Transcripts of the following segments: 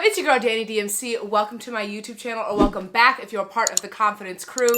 It's your girl Danny DMC. Welcome to my YouTube channel, or welcome back if you're a part of the Confidence crew.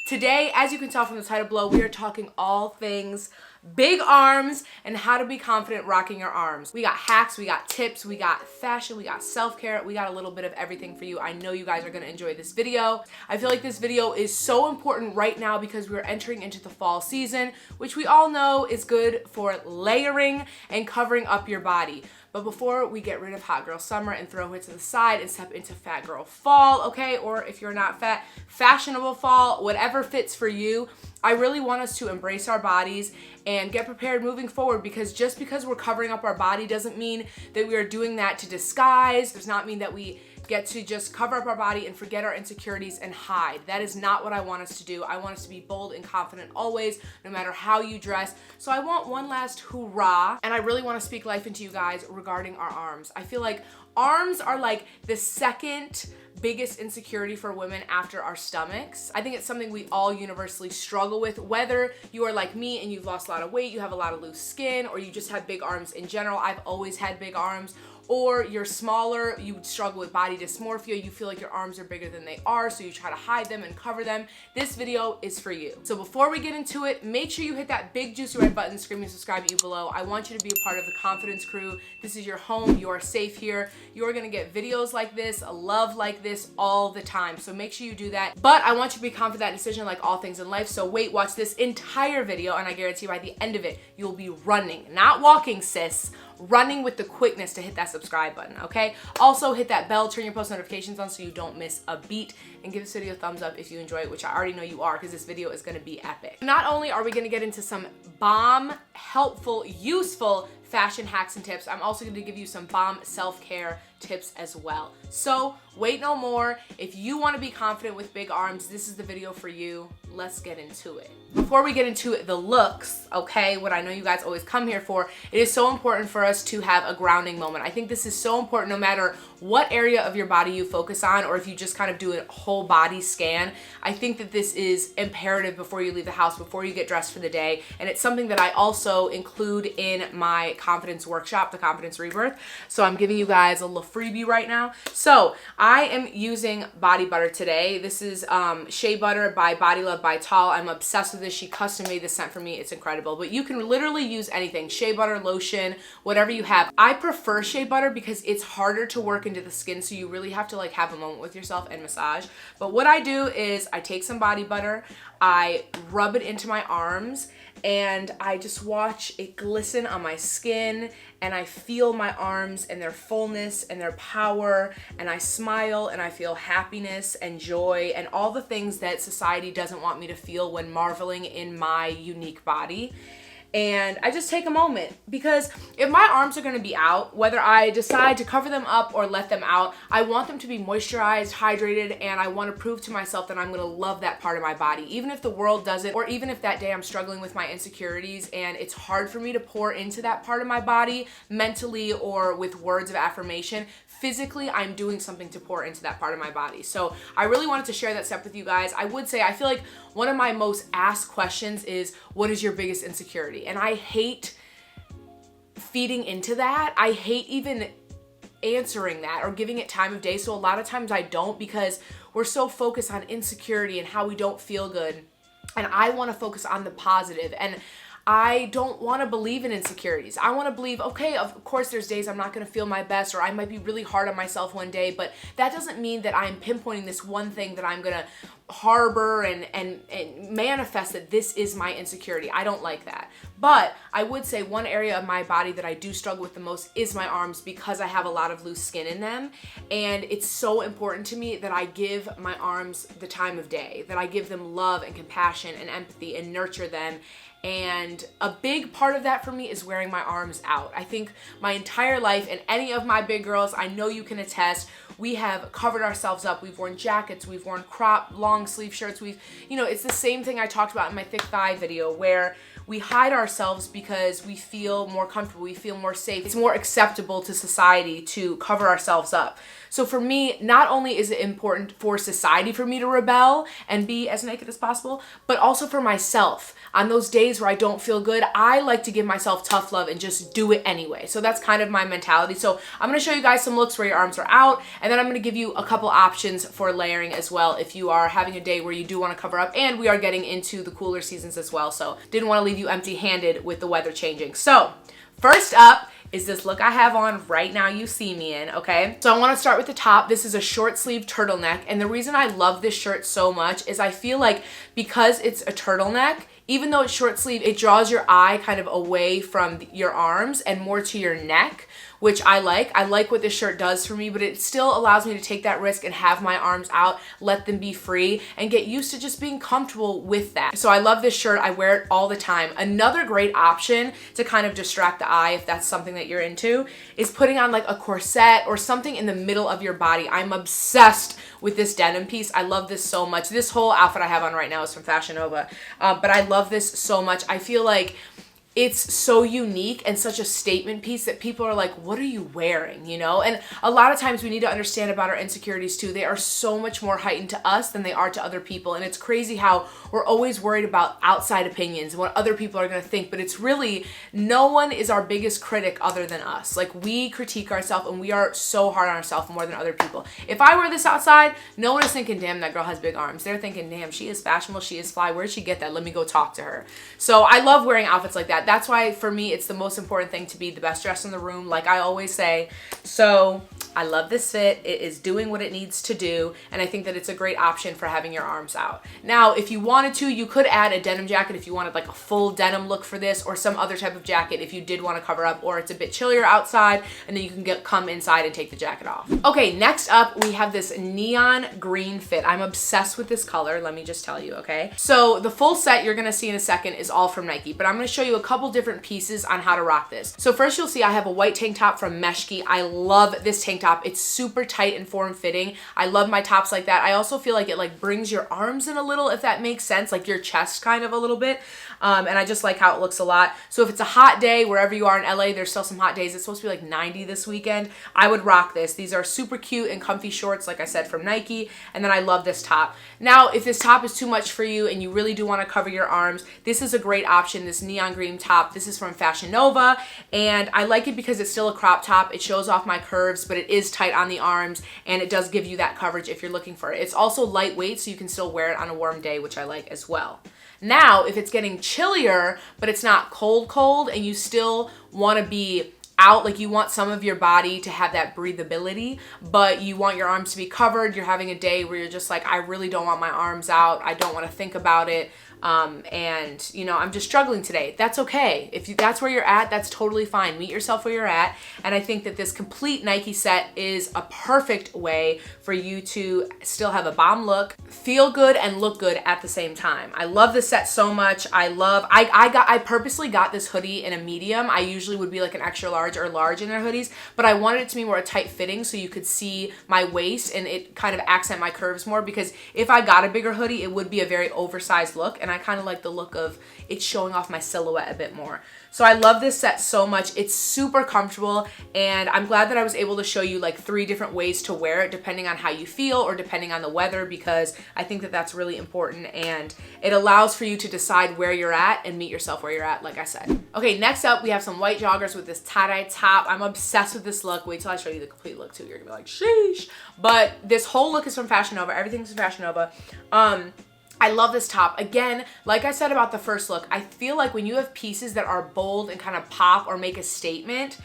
Today, as you can tell from the title below, we are talking all things big arms and how to be confident rocking your arms. We got hacks, we got tips, we got fashion, we got self-care, we got a little bit of everything for you. I know you guys are gonna enjoy this video. I feel like this video is so important right now because we're entering into the fall season, which we all know is good for layering and covering up your body. But before we get rid of hot girl summer and throw it to the side and step into fat girl fall, okay? Or if you're not fat, fashionable fall, whatever fits for you. I really want us to embrace our bodies and get prepared moving forward, because just because we're covering up our body doesn't mean that we are doing that to disguise. Does not mean that we get to just cover up our body and forget our insecurities and hide. That is not what I want us to do. I want us to be bold and confident always, no matter how you dress. So I want one last hoorah, and I really want to speak life into you guys regarding our arms. I feel like arms are like the second biggest insecurity for women after our stomachs. I think it's something we all universally struggle with, whether you are like me and you've lost a lot of weight, you have a lot of loose skin, or you just have big arms in general. I've always had big arms. Or you're smaller, you struggle with body dysmorphia, you feel like your arms are bigger than they are, so you try to hide them and cover them. This video is for you. So before we get into it, make sure you hit that big juicy red button screaming subscribe at you below. I want you to be a part of the Confidence crew. This is your home, you are safe here. You are gonna get videos like this, love like this all the time. So make sure you do that. But I want you to be confident in that decision, like all things in life. So wait, watch this entire video, and I guarantee by the end of it, you'll be running, not walking, sis. Running with the quickness to hit that subscribe button, okay? Also hit that bell, turn your post notifications on so you don't miss a beat, and give this video a thumbs up if you enjoy it, which I already know you are because this video is gonna be epic. Not only are we gonna get into some bomb, helpful, useful fashion hacks and tips, I'm also gonna give you some bomb self-care tips as well. So wait no more. If you wanna be confident with big arms, this is the video for you. Let's get into it. Before we get into the looks, okay, what I know you guys always come here for, it is so important for us to have a grounding moment. I think this is so important no matter what area of your body you focus on, or if you just kind of do a whole body scan. I think that this is imperative before you leave the house, before you get dressed for the day. And it's something that I also include in my confidence workshop, the Confidence Rebirth. So I'm giving you guys a little freebie right now. So I am using body butter today. This is shea butter by Body Love by Tall. I'm obsessed with this. She custom made this scent for me. It's incredible. But you can literally use anything, shea butter, lotion, whatever you have. I prefer shea butter because it's harder to work into the skin, so you really have to like have a moment with yourself and massage. But what I do is I take some body butter, I rub it into my arms, and I just watch it glisten on my skin, and I feel my arms and their fullness and their power, and I smile and I feel happiness and joy and all the things that society doesn't want me to feel when marveling in my unique body. And I just take a moment, because if my arms are gonna be out, whether I decide to cover them up or let them out, I want them to be moisturized, hydrated, and I wanna prove to myself that I'm gonna love that part of my body. Even if the world doesn't, or even if that day I'm struggling with my insecurities and it's hard for me to pour into that part of my body mentally or with words of affirmation, physically I'm doing something to pour into that part of my body. So I really wanted to share that step with you guys. I would say, I feel like one of my most asked questions is, what is your biggest insecurity? And I hate feeding into that. I hate even answering that or giving it time of day. So a lot of times I don't, because we're so focused on insecurity and how we don't feel good. And I want to focus on the positive. And I don't want to believe in insecurities. I want to believe, okay, of course there's days I'm not going to feel my best, or I might be really hard on myself one day, but that doesn't mean that I'm pinpointing this one thing that I'm going to harbor and manifest that this is my insecurity. I don't like that. But I would say one area of my body that I do struggle with the most is my arms, because I have a lot of loose skin in them. And it's so important to me that I give my arms the time of day, that I give them love and compassion and empathy and nurture them. And a big part of that for me is wearing my arms out. I think my entire life, and any of my big girls, I know you can attest, we have covered ourselves up. We've worn jackets, we've worn crop long sleeve shirts. It's the same thing I talked about in my thick thigh video, where we hide ourselves because we feel more comfortable, we feel more safe. It's more acceptable to society to cover ourselves up. So for me, not only is it important for society for me to rebel and be as naked as possible, but also for myself. on those days where I don't feel good, I like to give myself tough love and just do it anyway. So that's kind of my mentality. So I'm going to show you guys some looks where your arms are out, and then I'm going to give you a couple options for layering as well if you are having a day where you do want to cover up, and we are getting into the cooler seasons as well. So didn't want to leave you empty-handed with the weather changing. So first up is this look I have on right now you see me in, okay? So I want to start with the top. This is a short sleeve turtleneck, and the reason I love this shirt so much is I feel like because it's a turtleneck, even though it's short sleeve, it draws your eye kind of away from your arms and more to your neck, which I like. I like what this shirt does for me, but it still allows me to take that risk and have my arms out, let them be free, and get used to just being comfortable with that. So I love this shirt. I wear it all the time. Another great option to kind of distract the eye, if that's something that you're into, is putting on like a corset or something in the middle of your body. I'm obsessed with this denim piece. I love this so much. This whole outfit I have on right now is from Fashion Nova, but I love this so much. I feel like it's so unique and such a statement piece that people are like, what are you wearing, you know? And a lot of times we need to understand about our insecurities too. They are so much more heightened to us than they are to other people. And it's crazy how we're always worried about outside opinions and what other people are gonna think, but it's really, no one is our biggest critic other than us. Like, we critique ourselves and we are so hard on ourselves more than other people. If I wear this outside, no one is thinking, damn, that girl has big arms. They're thinking, damn, she is fashionable, she is fly, where'd she get that? Let me go talk to her. So I love wearing outfits like that. That's why for me, it's the most important thing to be the best dressed in the room, like I always say. So I love this fit. It is doing what it needs to do, and I think that it's a great option for having your arms out. Now, if you wanted to, you could add a denim jacket if you wanted like a full denim look for this, or some other type of jacket if you did want to cover up, or it's a bit chillier outside, and then you can come inside and take the jacket off. Okay, next up, we have this neon green fit. I'm obsessed with this color, let me just tell you, okay? So the full set you're gonna see in a second is all from Nike, but I'm gonna show you a couple different pieces on how to rock this. So first you'll see I have a white tank top from Meshki. I love this tank top. It's super tight and form-fitting. I love my tops like that. I also feel like it like brings your arms in a little, if that makes sense, like your chest kind of a little bit. And I just like how it looks a lot. So if it's a hot day, wherever you are in LA, there's still some hot days. It's supposed to be like 90 this weekend. I would rock this. These are super cute and comfy shorts, like I said, from Nike. And then I love this top. Now, if this top is too much for you and you really do want to cover your arms, this is a great option, this neon green top. This is from Fashion Nova, and I like it because it's still a crop top. It shows off my curves, but it is tight on the arms, and it does give you that coverage if you're looking for it. It's also lightweight, so you can still wear it on a warm day, which I like as well. Now, if it's getting chillier, but it's not cold, and you still want to be out, like you want some of your body to have that breathability, but you want your arms to be covered, you're having a day where you're just like, I really don't want my arms out, I don't want to think about it, and you know, I'm just struggling today. That's okay. If that's where you're at, that's totally fine. Meet yourself where you're at. And I think that this complete Nike set is a perfect way for you to still have a bomb look, feel good, and look good at the same time. I love this set so much. I purposely got this hoodie in a medium. I usually would be like an extra large or large in their hoodies, but I wanted it to be more a tight fitting so you could see my waist and it kind of accent my curves more, because if I got a bigger hoodie, it would be a very oversized look, and I kind of like the look of it showing off my silhouette a bit more. So I love this set so much. It's super comfortable, and I'm glad that I was able to show you like 3 different ways to wear it depending on how you feel or depending on the weather, because I think that that's really important, and it allows for you to decide where you're at and meet yourself where you're at, like I said. Okay, next up we have some white joggers with this tie-dye top. I'm obsessed with this look. Wait till I show you the complete look too. You're gonna be like, sheesh. But this whole look is from Fashion Nova. Everything's from Fashion Nova. I love this top. Again, like I said about the first look, I feel like when you have pieces that are bold and kind of pop or make a statement,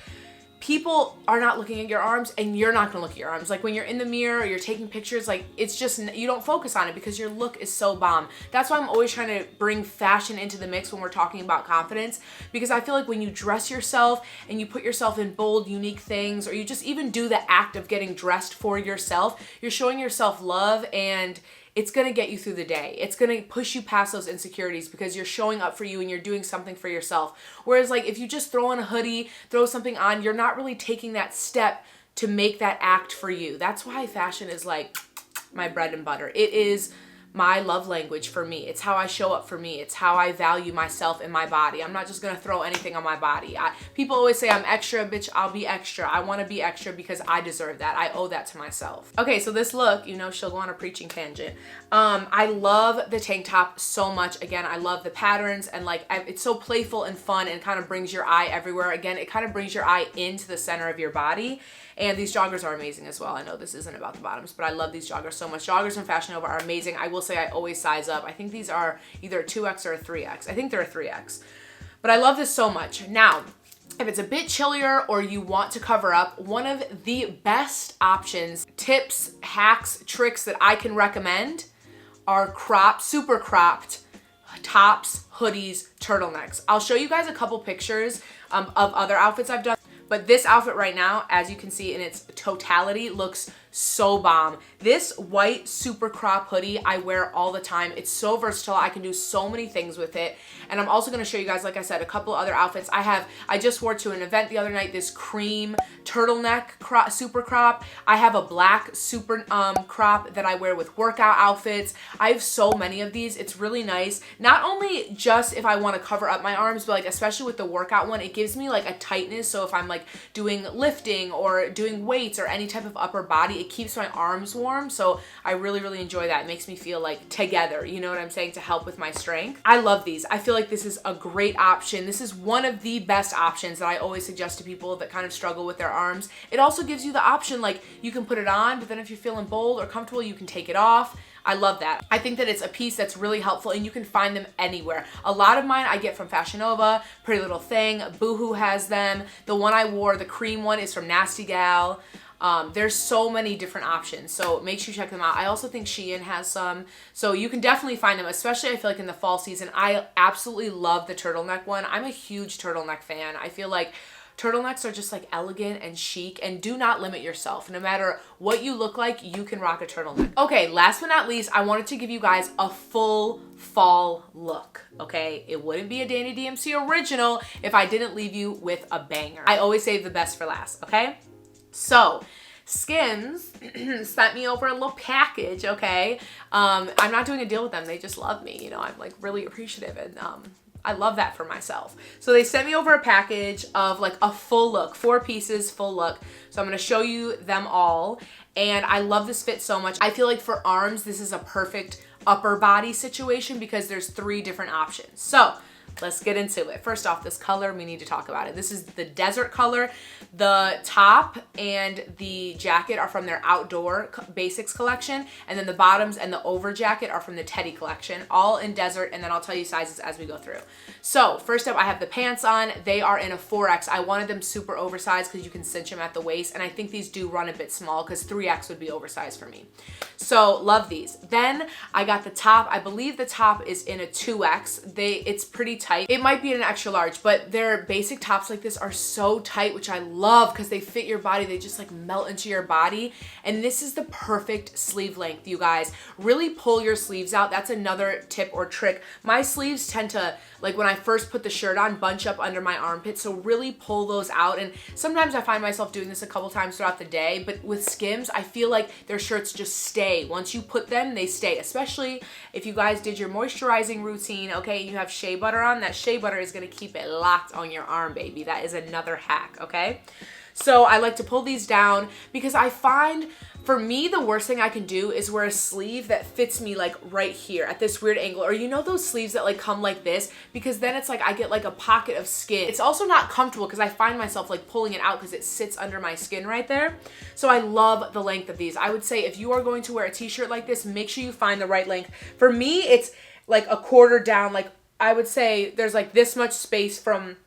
people are not looking at your arms, and you're not gonna look at your arms. Like when you're in the mirror or you're taking pictures, like it's just, you don't focus on it because your look is so bomb. That's why I'm always trying to bring fashion into the mix when we're talking about confidence, because I feel like when you dress yourself and you put yourself in bold, unique things, or you just even do the act of getting dressed for yourself, you're showing yourself love, and it's gonna get you through the day. It's gonna push you past those insecurities because you're showing up for you and you're doing something for yourself. Whereas like if you just throw on a hoodie, throw something on, you're not really taking that step to make that act for you. That's why fashion is like my bread and butter. It is my love language for me. It's how I show up for me. It's how I value myself and my body. I'm not just gonna throw anything on my body. People always say I'm extra, bitch, I'll be extra. I wanna be extra because I deserve that. I owe that to myself. Okay, so this look, you know, she'll go on a preaching tangent. I love the tank top so much. Again, I love the patterns and like, it's so playful and fun and kind of brings your eye everywhere. Again, it kind of brings your eye into the center of your body. And these joggers are amazing as well. I know this isn't about the bottoms, but I love these joggers so much. Joggers from Fashion Nova are amazing. I will say I always size up. I think these are either a 2X or a 3X. I think they're a 3X. But I love this so much. Now, if it's a bit chillier or you want to cover up, one of the best options, tips, hacks, tricks that I can recommend are cropped, super cropped tops, hoodies, turtlenecks. I'll show you guys a couple pictures of other outfits I've done. But this outfit right now, as you can see in its totality, looks so bomb. This white super crop hoodie I wear all the time. It's so versatile. I can do so many things with it. And I'm also gonna show you guys, like I said, a couple other outfits. I just wore to an event the other night, this cream turtleneck super crop. I have a black super crop that I wear with workout outfits. I have so many of these. It's really nice. Not only just if I wanna cover up my arms, but like especially with the workout one, it gives me like a tightness. So if I'm like doing lifting or doing weights or any type of upper body, it keeps my arms warm. So I really, really enjoy that. It makes me feel like together, you know what I'm saying, to help with my strength. I love these. I feel like this is a great option. This is one of the best options that I always suggest to people that kind of struggle with their arms. It also gives you the option, like you can put it on, but then if you're feeling bold or comfortable, you can take it off. I love that. I think that it's a piece that's really helpful and you can find them anywhere. A lot of mine I get from Fashion Nova, Pretty Little Thing, Boohoo has them. The one I wore, the cream one, is from Nasty Gal. There's so many different options, so make sure you check them out. I also think Shein has some, so you can definitely find them, especially I feel like in the fall season. I absolutely love the turtleneck one. I'm a huge turtleneck fan. I feel like turtlenecks are just like elegant and chic, and do not limit yourself. No matter what you look like, you can rock a turtleneck. Okay, last but not least, I wanted to give you guys a full fall look, okay? It wouldn't be a Danny DMC original if I didn't leave you with a banger. I always save the best for last, okay? So, Skims sent me over a little package, okay? I'm not doing a deal with them. They just love me, you know? I'm like really appreciative, and I love that for myself. So they sent me over a package of like a full look, 4 pieces, full look. So I'm gonna show you them all. And I love this fit so much. I feel like for arms, this is a perfect upper body situation because there's 3 different options. So let's get into it. First off, this color, we need to talk about it. This is the desert color. The top and the jacket are from their outdoor basics collection, and then the bottoms and the over jacket are from the Teddy collection, all in desert, and then I'll tell you sizes as we go through. So first up, I have the pants on. They are in a 4X. I wanted them super oversized because you can cinch them at the waist, and I think these do run a bit small because 3X would be oversized for me. So love these. Then I got the top. I believe the top is in a 2X. It's pretty tight. It might be in an extra large, but their basic tops like this are so tight, which I love because they fit your body. They just like melt into your body. And this is the perfect sleeve length, you guys. Really pull your sleeves out. That's another tip or trick. My sleeves tend to, like when I first put the shirt on, bunch up under my armpits. So really pull those out. And sometimes I find myself doing this a couple times throughout the day, but with Skims, I feel like their shirts just stay. Once you put them, they stay, especially if you guys did your moisturizing routine, okay, and you have shea butter on. That shea butter is gonna keep it locked on your arm, baby. That is another hack, okay? So I like to pull these down because I find, for me, the worst thing I can do is wear a sleeve that fits me like right here at this weird angle, or you know those sleeves that like come like this, because then it's like I get like a pocket of skin. It's also not comfortable because I find myself like pulling it out because it sits under my skin right there. So I love the length of these. I would say if you are going to wear a t-shirt like this, make sure you find the right length. For me, it's like a quarter down, like I would say there's like this much space from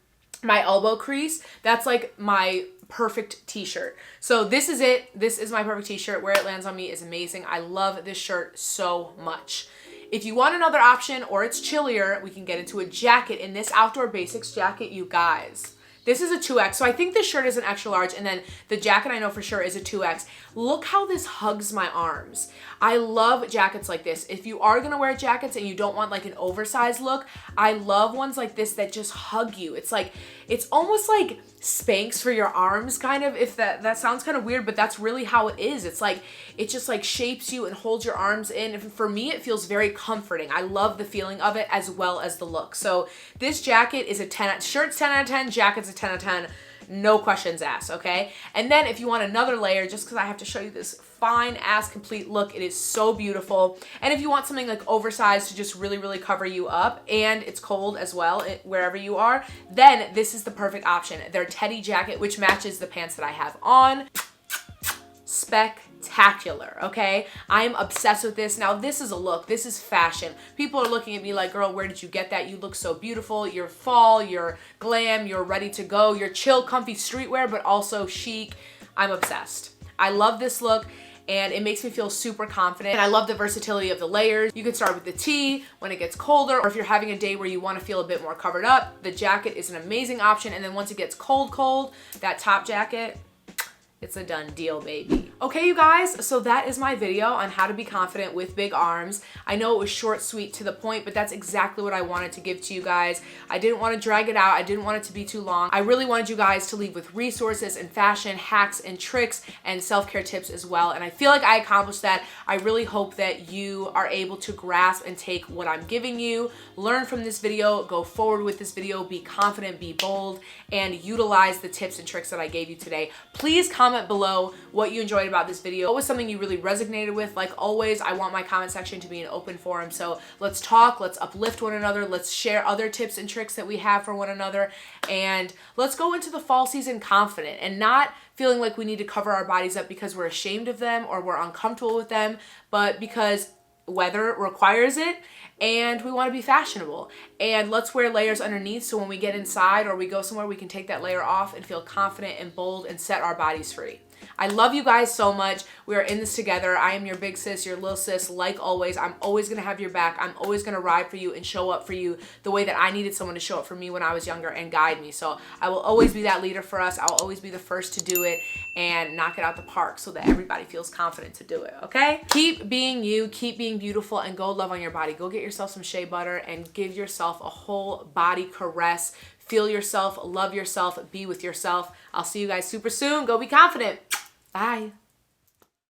my elbow crease. That's like my perfect t-shirt. So this is it. This is my perfect t-shirt. Where it lands on me is amazing. I love this shirt so much. If you want another option or it's chillier, we can get into a jacket. In this outdoor basics jacket, you guys, This is a 2X. So I think this shirt is an extra large, and then the jacket I know for sure is a 2X. Look how this hugs my arms. I love jackets like this. If you are gonna wear jackets and you don't want like an oversized look, I love ones like this that just hug you. It's like, it's almost like Spanx for your arms, kind of, if that sounds kind of weird, but that's really how it is. It's like, it just like shapes you and holds your arms in. And for me, it feels very comforting. I love the feeling of it as well as the look. So this jacket is a 10, shirt's 10 out of 10, jacket's a 10 out of 10. No questions asked, okay? And then if you want another layer, just because I have to show you this fine ass complete look, it is so beautiful. And if you want something like oversized to just really, really cover you up, and it's cold as well wherever you are, then this is the perfect option. Their teddy jacket, which matches the pants that I have on. Spectacular, okay? I am obsessed with this. Now, this is a look. This is fashion. People are looking at me like, girl, where did you get that? You look so beautiful. You're fall, you're glam, you're ready to go. You're chill, comfy streetwear, but also chic. I'm obsessed. I love this look, and it makes me feel super confident. And I love the versatility of the layers. You can start with the tee when it gets colder, or if you're having a day where you want to feel a bit more covered up, the jacket is an amazing option. And then once it gets cold, that top jacket, it's a done deal, baby. Okay, you guys, so that is my video on how to be confident with big arms. I know it was short, sweet, to the point, but that's exactly what I wanted to give to you guys. I didn't want to drag it out. I didn't want it to be too long. I really wanted you guys to leave with resources and fashion hacks and tricks and self-care tips as well. And I feel like I accomplished that. I really hope that you are able to grasp and take what I'm giving you, learn from this video, go forward with this video, be confident, be bold, and utilize the tips and tricks that I gave you today. Please comment below what you enjoyed about this video. What was something you really resonated with? Like always, I want my comment section to be an open forum. So let's talk, let's uplift one another, let's share other tips and tricks that we have for one another, and let's go into the fall season confident and not feeling like we need to cover our bodies up because we're ashamed of them or we're uncomfortable with them, but because weather requires it and we want to be fashionable. And let's wear layers underneath so when we get inside or we go somewhere, we can take that layer off and feel confident and bold and set our bodies free. I love you guys so much. We are in this together. I am your big sis, your little sis. Like always, I'm always going to have your back. I'm always going to ride for you and show up for you the way that I needed someone to show up for me when I was younger and guide me. So I will always be that leader for us. I'll always be the first to do it and knock it out the park so that everybody feels confident to do it, okay? Keep being you, keep being beautiful, and go love on your body. Go get yourself some shea butter and give yourself a whole body caress. Feel yourself, love yourself, be with yourself. I'll see you guys super soon. Go be confident. Bye.